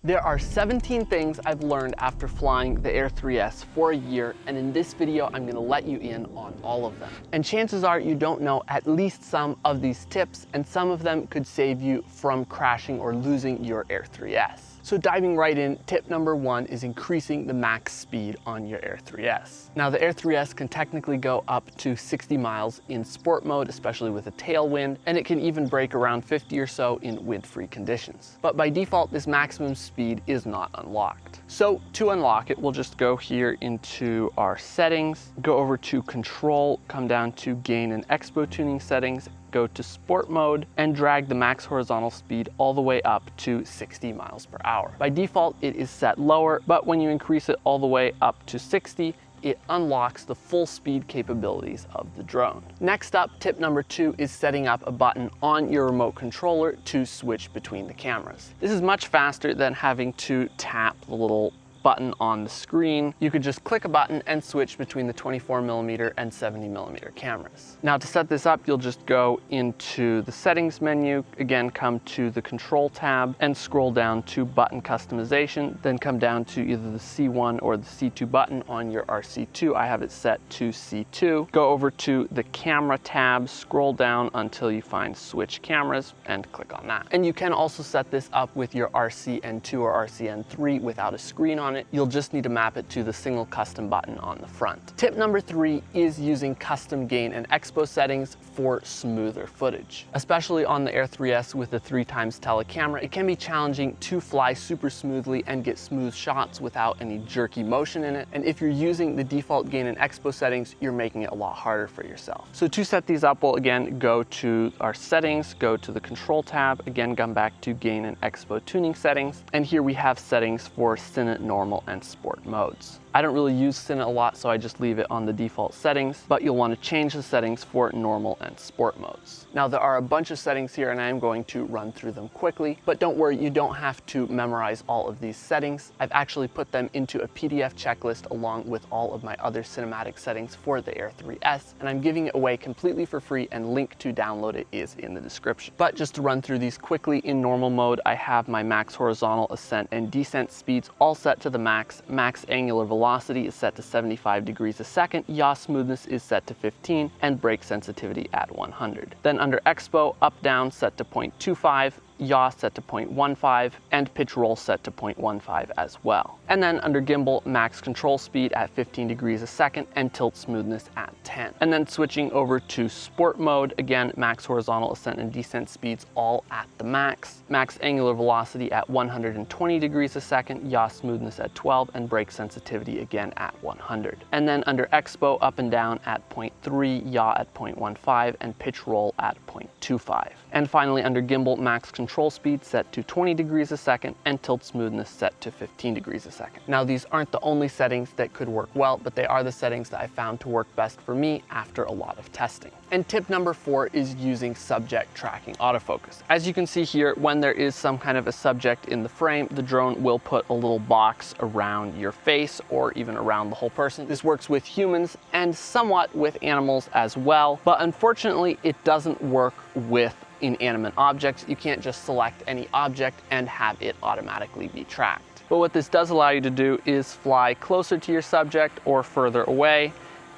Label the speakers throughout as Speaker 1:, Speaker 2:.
Speaker 1: There are 17 things I've learned after flying the Air 3S for a year, and in this video I'm going to let you in on all of them. And chances are you don't know at least some of these tips, and some of them could save you from crashing or losing your Air 3S. So diving right in, tip number 1 is increasing the max speed on your Air 3S. Now the Air 3S can technically go up to 60 miles in sport mode, especially with a tailwind, and it can even break around 50 or so in wind-free conditions. But by default, this maximum speed is not unlocked. So to unlock it, we'll just go here into our settings, go over to control, come down to gain and Expo tuning settings, go to sport mode and drag the max horizontal speed all the way up to 60 miles per hour. By default, it is set lower, but when you increase it all the way up to 60, it unlocks the full speed capabilities of the drone. Next up, tip number 2 is setting up a button on your remote controller to switch between the cameras. This is much faster than having to tap the little button on the screen. You could just click a button and switch between the 24mm and 70mm cameras. Now to set this up, you'll just go into the settings menu, again come to the control tab and scroll down to button customization, then come down to either the C1 or the C2 button on your RC2. I have it set to C2. Go over to the camera tab, scroll down until you find switch cameras and click on that. And you can also set this up with your RCN2 or RCN3 without a screen on it. You'll just need to map it to the single custom button on the front. Tip number 3 is using custom gain and Expo settings for smoother footage. Especially on the Air 3S with the 3x telecamera, it can be challenging to fly super smoothly and get smooth shots without any jerky motion in it. And if you're using the default gain and Expo settings, you're making it a lot harder for yourself. So to set these up, we'll again go to our settings, go to the control tab, again come back to gain and Expo tuning settings, and here we have settings for Cine, normal, and sport modes. I don't really use Cine a lot, so I just leave it on the default settings, but you'll want to change the settings for normal and sport modes. Now there are a bunch of settings here and I am going to run through them quickly, but don't worry, you don't have to memorize all of these settings. I've actually put them into a PDF checklist along with all of my other cinematic settings for the Air 3S, and I'm giving it away completely for free, and link to download it is in the description. But just to run through these quickly, in normal mode, I have my max horizontal ascent and descent speeds all set to the max. Max angular velocity is set to 75 degrees a second, yaw smoothness is set to 15, and brake sensitivity at 100. Then under Expo, up down set to 0.25, yaw set to 0.15, and pitch roll set to 0.15 as well. And then under gimbal, max control speed at 15 degrees a second and tilt smoothness at 10. And then switching over to sport mode, again, max horizontal ascent and descent speeds all at the max. Max angular velocity at 120 degrees a second, yaw smoothness at 12, and brake sensitivity again at 100. And then under Expo, up and down at 0.3, yaw at 0.15, and pitch roll at 0.25. And finally under gimbal, max control speed set to 20 degrees a second and tilt smoothness set to 15 degrees a second. Now these aren't the only settings that could work well, but they are the settings that I found to work best for me after a lot of testing. And tip number 4 is using subject tracking autofocus. As you can see here, when there is some kind of a subject in the frame, the drone will put a little box around your face or even around the whole person. This works with humans and somewhat with animals as well, but unfortunately it doesn't work with inanimate objects. You can't just select any object and have it automatically be tracked. But what this does allow you to do is fly closer to your subject or further away,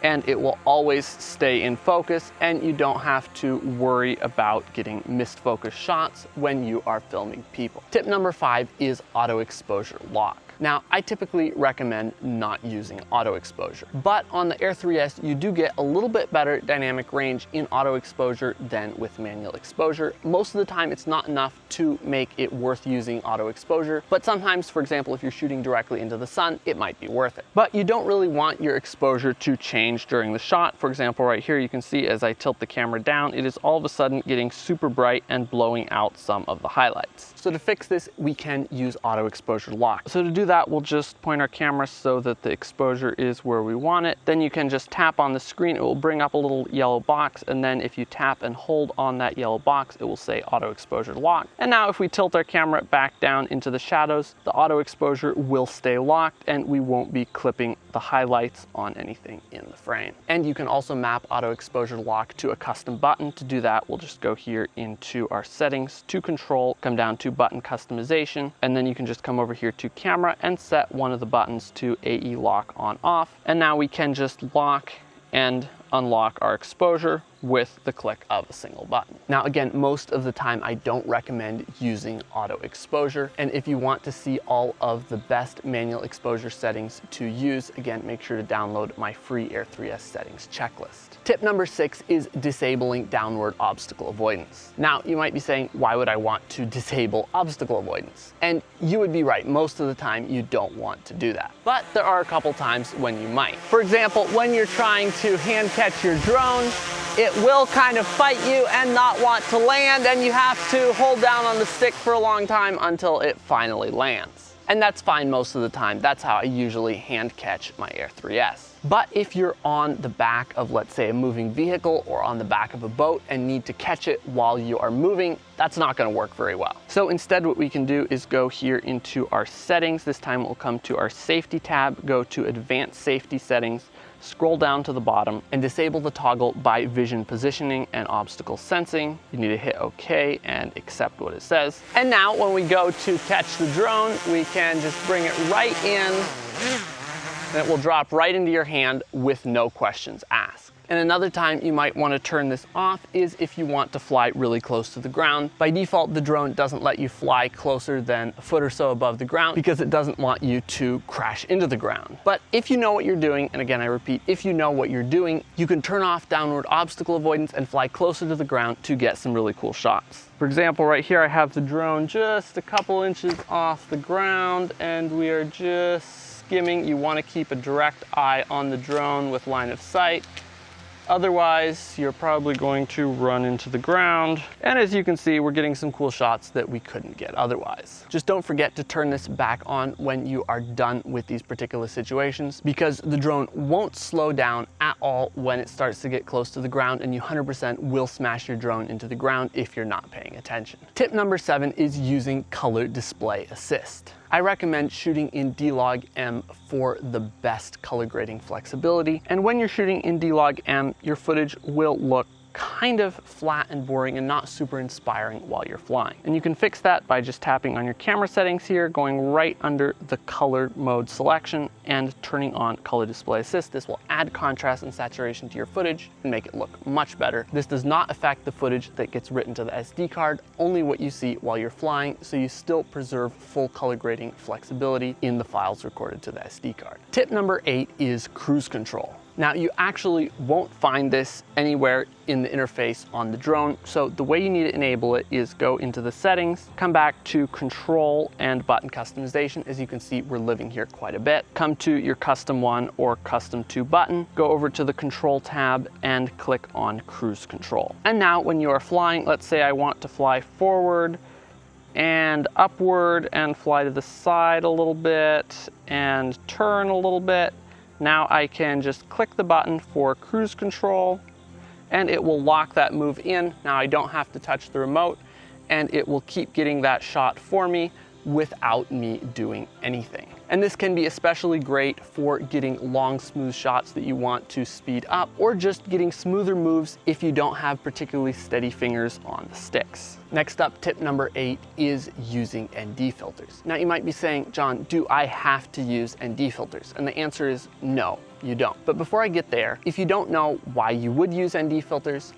Speaker 1: and it will always stay in focus, and you don't have to worry about getting missed focus shots when you are filming people. Tip number 5 is auto exposure lock. Now, I typically recommend not using auto exposure, but on the Air 3S, you do get a little bit better dynamic range in auto exposure than with manual exposure. Most of the time, it's not enough to make it worth using auto exposure, but sometimes, for example, if you're shooting directly into the sun, it might be worth it. But you don't really want your exposure to change during the shot. For example, right here, you can see as I tilt the camera down, it is all of a sudden getting super bright and blowing out some of the highlights. So to fix this, we can use auto exposure lock. So to do that, we'll just point our camera so that the exposure is where we want it. Then you can just tap on the screen, it will bring up a little yellow box, and then if you tap and hold on that yellow box, it will say auto exposure lock. And now if we tilt our camera back down into the shadows, the auto exposure will stay locked and we won't be clipping the highlights on anything in the frame. And you can also map auto exposure lock to a custom button. To do that, we'll just go here into our settings to control, come down to button customization, and then you can just come over here to camera and set one of the buttons to AE lock on off. And now we can just lock and unlock our exposure with the click of a single button. Now again, most of the time I don't recommend using auto exposure, and if you want to see all of the best manual exposure settings to use, again, make sure to download my free Air 3S settings checklist. Tip number 6 is disabling downward obstacle avoidance. Now you might be saying, why would I want to disable obstacle avoidance? And you would be right, most of the time you don't want to do that. But there are a couple times when you might. For example, when you're trying to hand catch your drone, it will kind of fight you and not want to land, and you have to hold down on the stick for a long time until it finally lands. And that's fine most of the time. That's how I usually hand catch my Air 3S. But if you're on the back of, let's say, a moving vehicle or on the back of a boat and need to catch it while you are moving, that's not going to work very well. So instead what we can do is go here into our settings. This time we'll come to our safety tab, go to advanced safety settings, scroll down to the bottom and disable the toggle by vision positioning and obstacle sensing. You need to hit OK and accept what it says. And now when we go to catch the drone, we can just bring it right in and it will drop right into your hand with no questions asked. And another time you might want to turn this off is if you want to fly really close to the ground. By default, the drone doesn't let you fly closer than a foot or so above the ground because it doesn't want you to crash into the ground. But if you know what you're doing, and again I repeat, if you know what you're doing, you can turn off downward obstacle avoidance and fly closer to the ground to get some really cool shots. For example, right here I have the drone just a couple inches off the ground and we are just skimming. You want to keep a direct eye on the drone with line of sight. Otherwise, you're probably going to run into the ground. And as you can see, we're getting some cool shots that we couldn't get otherwise. Just don't forget to turn this back on when you are done with these particular situations, because the drone won't slow down at all when it starts to get close to the ground, and you 100% will smash your drone into the ground if you're not paying attention. Tip number 7 is using color display assist. I recommend shooting in D-Log-M for the best color grading flexibility. And when you're shooting in D-Log-M, your footage will look kind of flat and boring and not super inspiring while you're flying. And you can fix that by just tapping on your camera settings here, going right under the color mode selection and turning on color display assist. This will add contrast and saturation to your footage and make it look much better. This does not affect the footage that gets written to the SD card, only what you see while you're flying, so you still preserve full color grading flexibility in the files recorded to the SD card. Tip number 8 is cruise control. Now, you actually won't find this anywhere in the interface on the drone, so the way you need to enable it is go into the settings, come back to control and button customization. As you can see, we're living here quite a bit. Come to your custom 1 or custom 2 button, go over to the control tab and click on cruise control. And now when you are flying, let's say I want to fly forward and upward and fly to the side a little bit and turn a little bit. Now I can just click the button for cruise control and it will lock that move in. Now I don't have to touch the remote and it will keep getting that shot for me without me doing anything. And this can be especially great for getting long, smooth shots that you want to speed up, or just getting smoother moves if you don't have particularly steady fingers on the sticks. Next up, tip number 8 is using ND filters. Now you might be saying, John, do I have to use ND filters? And the answer is no, you don't. But before I get there, if you don't know why you would use ND filters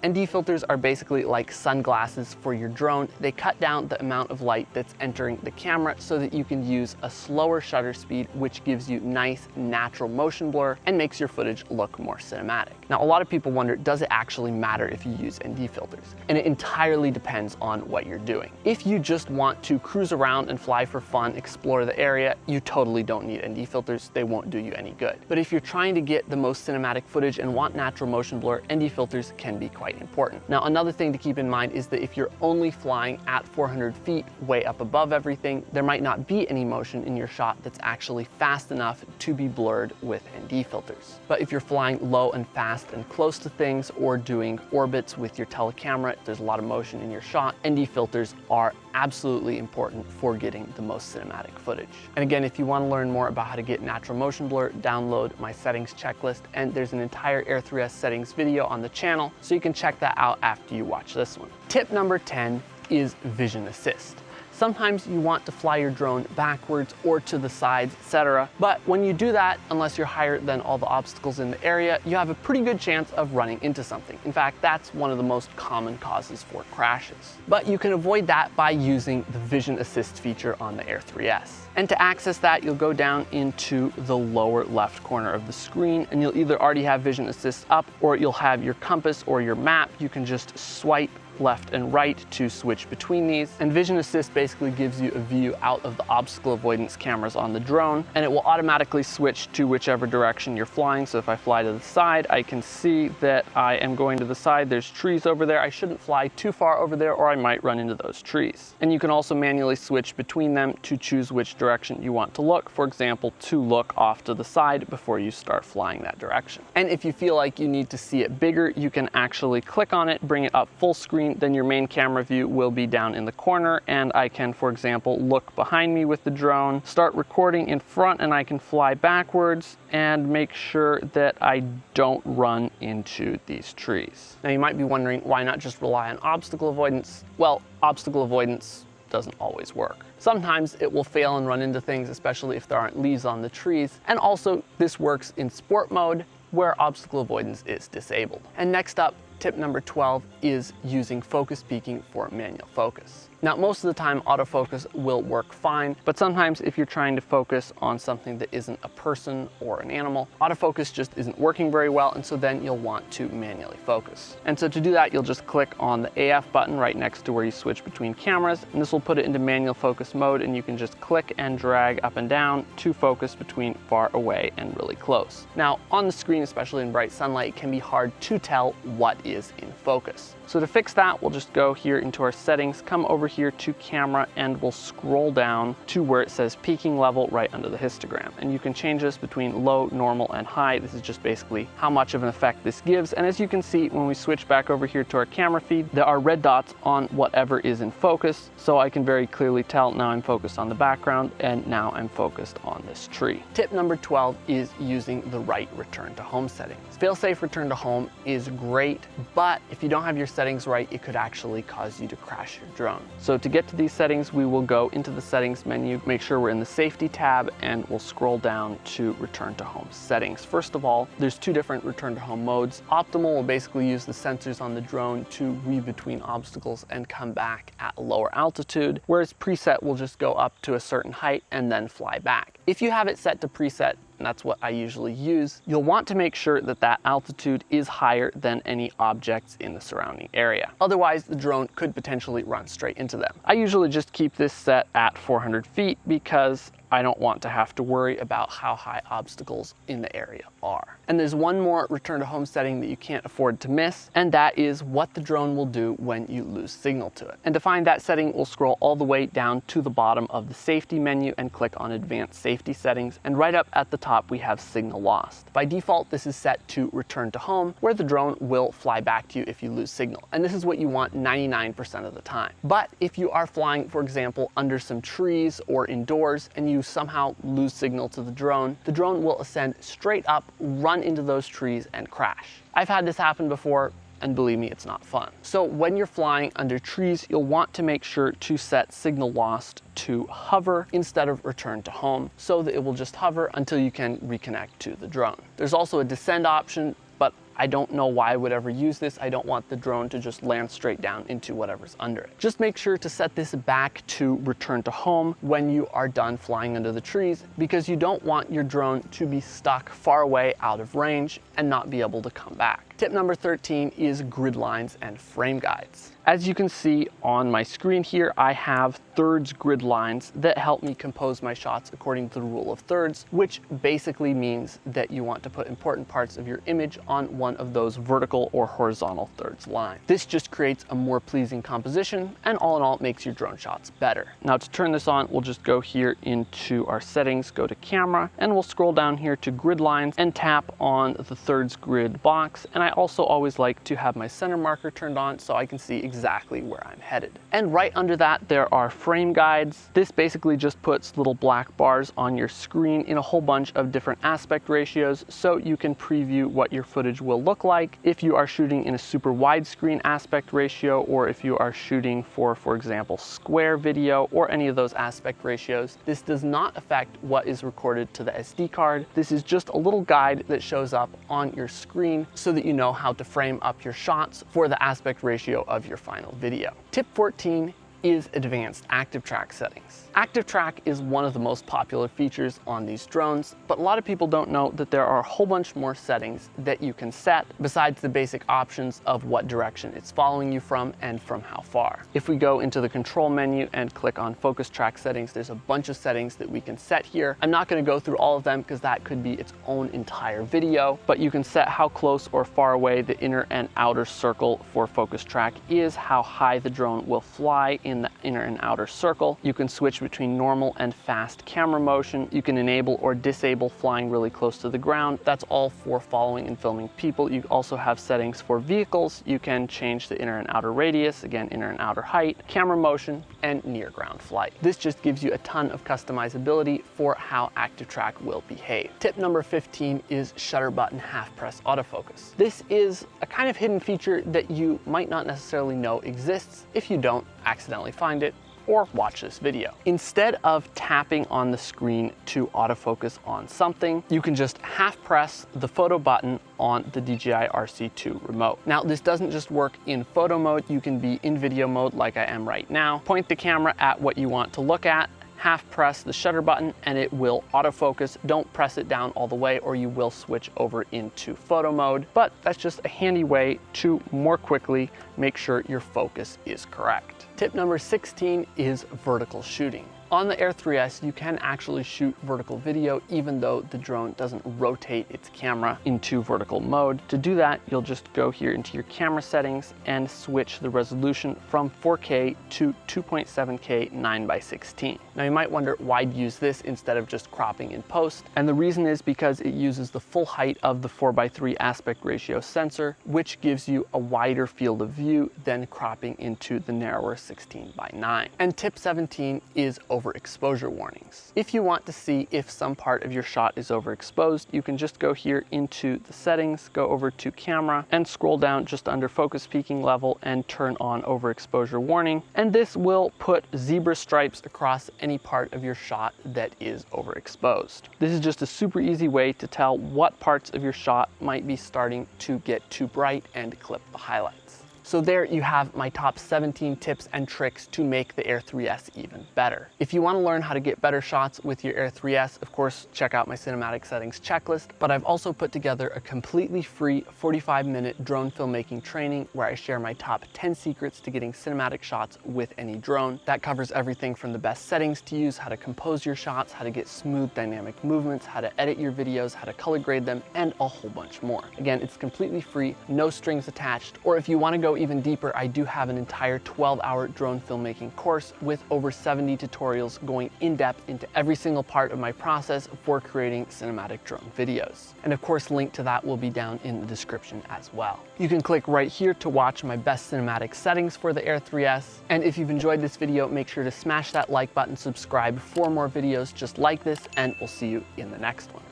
Speaker 1: are basically like sunglasses for your drone. They cut down the amount of light that's entering the camera so that you can use a slower shutter speed, which gives you nice natural motion blur and makes your footage look more cinematic. Now, a lot of people wonder, does it actually matter if you use ND filters? And it entirely depends on what you're doing. If you just want to cruise around and fly for fun, explore the area, you totally don't need ND filters. They won't do you any good. But if you're trying to get the most cinematic footage and want natural motion blur, ND filters can be quite important. Now, another thing to keep in mind is that if you're only flying at 400 feet, way up above everything, there might not be any motion in your shot that's actually fast enough to be blurred with ND filters. But if you're flying low and fast and close to things, or doing orbits with your telecamera, there's a lot of motion in your shot, ND filters are absolutely important for getting the most cinematic footage. And again, if you want to learn more about how to get natural motion blur, download my settings checklist, and there's an entire Air 3S settings video on the channel, so you can check that out after you watch this one. Tip number 10 is vision assist. Sometimes you want to fly your drone backwards or to the sides, etc. But when you do that, unless you're higher than all the obstacles in the area, you have a pretty good chance of running into something. In fact, that's one of the most common causes for crashes. But you can avoid that by using the vision assist feature on the Air 3S. And to access that, you'll go down into the lower left corner of the screen, and you'll either already have vision assist up, or you'll have your compass or your map. You can just swipe left and right to switch between these. And vision assist basically gives you a view out of the obstacle avoidance cameras on the drone, and it will automatically switch to whichever direction you're flying. So if I fly to the side, I can see that I am going to the side. There's trees over there. I shouldn't fly too far over there, or I might run into those trees. And you can also manually switch between them to choose which direction you want to look. For example, to look off to the side before you start flying that direction. And if you feel like you need to see it bigger, you can actually click on it, bring it up full screen. Then your main camera view will be down in the corner, and I can, for example, look behind me with the drone, start recording in front, and I can fly backwards and make sure that I don't run into these trees. Now you might be wondering, why not just rely on obstacle avoidance? Well, obstacle avoidance doesn't always work. Sometimes it will fail and run into things, especially if there aren't leaves on the trees. And also this works in sport mode, where obstacle avoidance is disabled. And next up, tip number 12 is using focus peaking for manual focus. Now, most of the time autofocus will work fine, but sometimes if you're trying to focus on something that isn't a person or an animal, autofocus just isn't working very well, and so then you'll want to manually focus. And so to do that, you'll just click on the AF button right next to where you switch between cameras, and this will put it into manual focus mode, and you can just click and drag up and down to focus between far away and really close. Now, on the screen, especially in bright sunlight, it can be hard to tell what is in focus. So to fix that, we'll just go here into our settings, come over here to camera, and we'll scroll down to where it says peaking level right under the histogram. And you can change this between low, normal, and high. This is just basically how much of an effect this gives. And as you can see, when we switch back over here to our camera feed, there are red dots on whatever is in focus. So I can very clearly tell now I'm focused on the background, and now I'm focused on this tree. Tip number 12 is using the right return to home settings. Fail-safe return to home is great, but if you don't have your settings right, it could actually cause you to crash your drone. So to get to these settings, we will go into the settings menu, make sure we're in the safety tab, and we'll scroll down to return to home settings. First of all, there's two different return to home modes. Optimal will basically use the sensors on the drone to weave between obstacles and come back at a lower altitude, whereas preset will just go up to a certain height and then fly back. If you have it set to preset, and that's what I usually use, you'll want to make sure that that altitude is higher than any objects in the surrounding area. Otherwise, the drone could potentially run straight into them. I usually just keep this set at 400 feet because I don't want to have to worry about how high obstacles in the area are. And there's one more return to home setting that you can't afford to miss, and that is what the drone will do when you lose signal to it. And to find that setting, we'll scroll all the way down to the bottom of the safety menu and click on advanced safety settings. And right up at the top, we have signal lost. By default, this is set to return to home, where the drone will fly back to you if you lose signal. And this is what you want 99% of the time. But if you are flying, for example, under some trees or indoors, and you somehow lose signal to the drone will ascend straight up, run into those trees, and crash. I've had this happen before, and believe me, it's not fun. So when you're flying under trees, you'll want to make sure to set signal lost to hover instead of return to home, so that it will just hover until you can reconnect to the drone. There's also a descend option, but I don't know why I would ever use this. I don't want the drone to just land straight down into whatever's under it. Just make sure to set this back to return to home when you are done flying under the trees, because you don't want your drone to be stuck far away out of range and not be able to come back. Tip number 13 is grid lines and frame guides. As you can see on my screen here, I have thirds grid lines that help me compose my shots according to the rule of thirds, which basically means that you want to put important parts of your image on one of those vertical or horizontal thirds lines. This just creates a more pleasing composition, and all in all, it makes your drone shots better. Now to turn this on, we'll just go here into our settings, go to camera, and we'll scroll down here to grid lines and tap on the thirds grid box. And I also always like to have my center marker turned on so I can see exactly where I'm headed. And right under that, there are frame guides. This basically just puts little black bars on your screen in a whole bunch of different aspect ratios so you can preview what your footage will look like if you are shooting in a super widescreen aspect ratio, or if you are shooting for example, square video or any of those aspect ratios. This does not affect what is recorded to the SD card. This is just a little guide that shows up on your screen so that you know how to frame up your shots for the aspect ratio of your final video. Tip 14 is advanced ActiveTrack settings. ActiveTrack is one of the most popular features on these drones, but a lot of people don't know that there are a whole bunch more settings that you can set besides the basic options of what direction it's following you from and from how far. If we go into the control menu and click on focus track settings, there's a bunch of settings that we can set here. I'm not going to go through all of them because that could be its own entire video, but you can set how close or far away the inner and outer circle for focus track is, how high the drone will fly in the inner and outer circle. You can switch between normal and fast camera motion. You can enable or disable flying really close to the ground. That's all for following and filming people. You also have settings for vehicles. You can change the inner and outer radius, again, inner and outer height, camera motion, and near ground flight. This just gives you a ton of customizability for how ActiveTrack will behave. Tip number 15 is shutter button half press autofocus. This is a kind of hidden feature that you might not necessarily know exists. If you don't, accidentally find it or watch this video. Instead of tapping on the screen to autofocus on something, you can just half press the photo button on the DJI RC2 remote. Now, this doesn't just work in photo mode. You can be in video mode like I am right now. Point the camera at what you want to look at, half press the shutter button, and it will autofocus. Don't press it down all the way or you will switch over into photo mode, but that's just a handy way to more quickly make sure your focus is correct. Tip number 16 is vertical shooting. On the Air 3S, you can actually shoot vertical video even though the drone doesn't rotate its camera into vertical mode. To do that, you'll just go here into your camera settings and switch the resolution from 4K to 2.7K 9:16. Now you might wonder why use this instead of just cropping in post, and the reason is because it uses the full height of the 4:3 aspect ratio sensor, which gives you a wider field of view than cropping into the narrower 16:9. And tip 17 is overexposure warnings. If you want to see if some part of your shot is overexposed, you can just go here into the settings, go over to camera, and scroll down just under focus peaking level and turn on overexposure warning. And this will put zebra stripes across any part of your shot that is overexposed. This is just a super easy way to tell what parts of your shot might be starting to get too bright and clip the highlights. So there you have my top 17 tips and tricks to make the Air 3S even better. If you want to learn how to get better shots with your Air 3S, of course, check out my cinematic settings checklist, but I've also put together a completely free 45-minute drone filmmaking training where I share my top 10 secrets to getting cinematic shots with any drone. That covers everything from the best settings to use, how to compose your shots, how to get smooth dynamic movements, how to edit your videos, how to color grade them, and a whole bunch more. Again, it's completely free, no strings attached, or if you want to go even deeper, I do have an entire 12-hour drone filmmaking course with over 70 tutorials going in depth into every single part of my process for creating cinematic drone videos. And of course, link to that will be down in the description as well. You can click right here to watch my best cinematic settings for the Air 3S. And if you've enjoyed this video, make sure to smash that like button, subscribe for more videos just like this, and we'll see you in the next one.